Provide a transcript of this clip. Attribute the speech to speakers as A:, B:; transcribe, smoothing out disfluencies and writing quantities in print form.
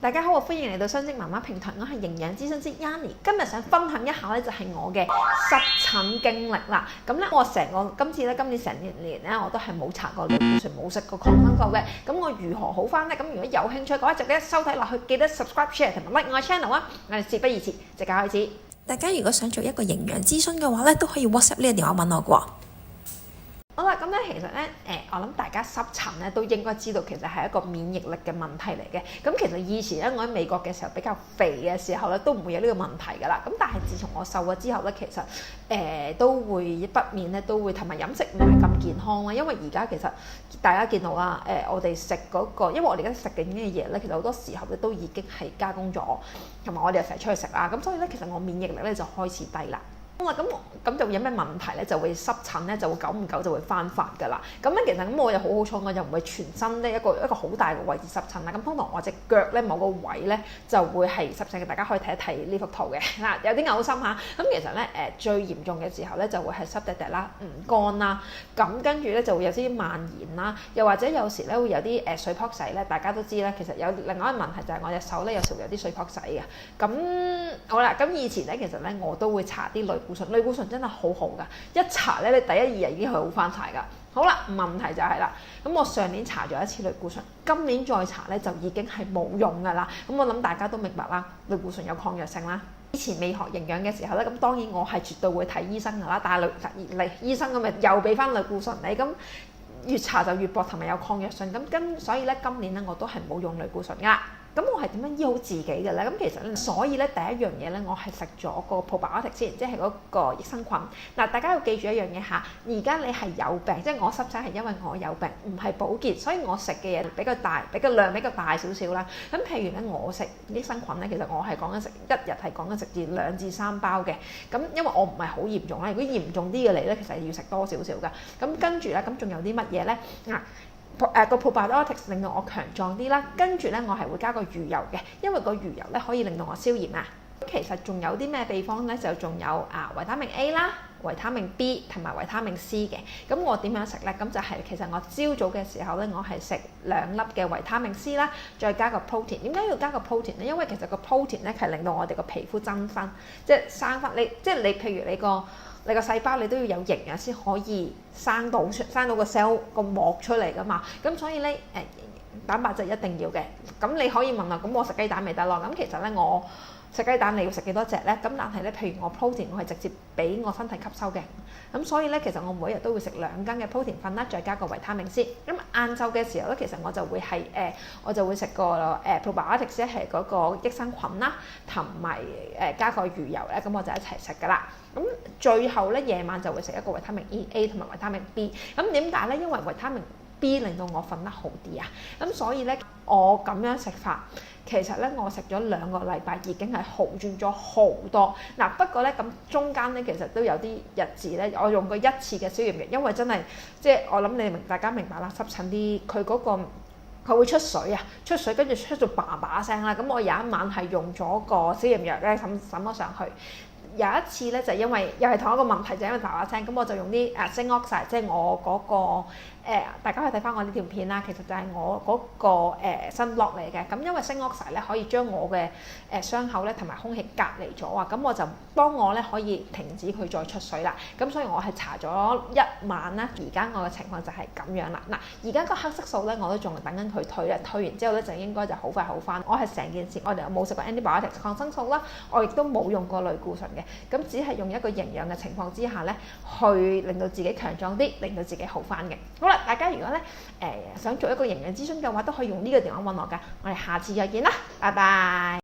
A: 大家好，歡迎嚟到雙職媽媽平台，我係營養諮詢師 Yanni， 今日想分享一下咧就係我嘅濕疹經歷啦。咁咧我今年成年咧我都係冇搽過類固醇，冇食過抗生素嘅。咁我如何好翻咧？咁如果有興趣嘅話，就記得收睇落去，記得 subscribe、share 同埋 like 我嘅 channel 啊！我哋事不宜遲，即刻開始。
B: 大家如果想做一個營養諮詢嘅話咧，都可以 WhatsApp 呢個電話問我嘅喎。
A: 好啦，咁咧其實咧，我諗大家濕疹咧都應該知道，其實係一個免疫力嘅問題嚟嘅。咁其實以前咧，我喺美國嘅時候比較肥嘅時候咧，都唔會有呢個問題噶啦。咁但係自從我瘦咗之後咧，其實都會不免咧都會同埋飲食唔係咁健康啦。因為而家其實大家見到啦，我哋食嗰個，因為我哋而家食緊嘅嘢咧，其實好多時候咧都已經係加工咗，同埋我哋又成日出去食啦。咁所以咧，其實我免疫力咧就開始低啦。咁就會有咩問題咧？就會濕疹咧，就會久唔久就會翻發㗎啦。咁咧其實咁我又好好彩，我又唔會全身咧一個好大嘅位置濕疹啦。咁通常我隻腳咧某個位咧就會係濕疹嘅，大家可以睇一睇呢幅圖嘅嗱，有啲嘔心嚇。咁其實咧最嚴重嘅時候咧就會係濕滴滴啦、唔乾啦，咁跟住咧就會有啲蔓延啦，又或者有時咧會有啲水泡仔咧。大家都知咧，其實有另外一個問題就係我隻手咧有時會有啲水泡仔嘅。咁好啦，咁以前咧其實咧我都會搽啲類固醇真係好好噶，一搽咧你第一二日已經係好翻晒噶。好啦，問題就係啦，咁我上年搽咗一次類固醇，今年再搽咧就已經係冇用噶啦。咁我諗大家都明白啦，類固醇有抗藥性啦。以前未學營養嘅時候咧，咁當然我係絕對會睇醫生噶啦，但係醫生咁咪又俾翻類固醇你，咁越搽就越薄，同埋有抗藥性。所以咧今年咧我都係冇用類固醇噶。咁我係點樣醫好自己嘅咧？咁其實咧，所以咧第一樣嘢咧，我係食咗個 probiotic 先，即係嗰個益生菌。嗱，大家要記住一樣嘢嚇，而家你係有病，即係我濕疹係因為我有病，唔係保健，所以我食嘅嘢比較大，量比較大少少啦。咁譬如咧，我食益生菌咧，其實我係講緊食一日係講緊食至2至3包嘅。咁因為我唔係好嚴重啦，如果嚴重啲嘅嚟咧，其實要食多少少噶。咁跟住咧，咁仲有啲乜嘢咧？個 probiotics 令到我強壯啲啦，跟住咧我係會加個魚油嘅，因為個魚油咧可以令到我消炎啊。咁其實仲有啲咩地方咧？就仲有維他命 A 啦、維他命 B 同埋維他命 C 嘅。咁我點樣食咧？咁就係其實我朝早嘅時候咧，我係食2粒嘅維他命 C 啦，再加個 protein。點解要加個 protein 咧？因為其實個 protein 咧係令到我哋個皮膚增生，即係生翻你，即係你譬如你個細胞你都要有營養先可以生到個 cell 個膜出嚟噶嘛。咁所以咧蛋白質一定要嘅。咁你可以問啦，咁我食雞蛋咪得咯？咁其實咧我食雞蛋你要食幾多隻咧？咁但係咧，譬如我 protein 我係直接俾我身體吸收嘅。咁所以咧，其實我每日都會食2羹嘅 protein 粉啦，再加個維他命 C。咁晏晝嘅時候咧，其實我就會係我就會食個probiotics 即係嗰個益生菌啦，同埋加個魚油咧，咁我就一齊食噶啦。咁最後咧夜晚就會食一個維他命 A 同埋維他命 B。咁點解咧？因為維他命 B 令到我瞓得好啲啊。咁所以咧我咁樣食法，其實咧我食咗2個禮拜已經係好轉咗好多。嗱，不過咧咁中間咧其實都有啲日子咧，我用過1次嘅消炎藥，因為真係即係我諗大家明白啦，濕疹啲佢嗰個佢會出水啊，出水跟住出到叭叭聲啦。咁我有一晚係用咗個消炎藥咧滲咗上去。有一次咧就因為又係同一個問題，就因為叭叭聲，咁我就用啲zinc oxide，即係我嗰個大家可以睇翻我呢條片啦。其實就係我嗰個sunblock嚟嘅。咁因為zinc oxide咧可以將我嘅傷口咧同埋空氣隔離咗啊，咁我就幫我咧可以停止佢再出水啦。咁所以我係搽咗1晚啦。而家我嘅情況就係咁樣啦。嗱，而家個黑色素咧我都仲係等緊佢退啦，退完之後咧就應該就好快好翻。我係成件事我哋冇食過 antibiotics 抗生素啦，我亦都冇用過類固醇嘅。咁只係用一個營養嘅情況之下咧，去令到自己強壯啲，令到自己好翻嘅。好啦，大家如果咧想做一個營養諮詢嘅話，都可以用呢個電話揾我㗎。我哋下次再見啦，拜拜。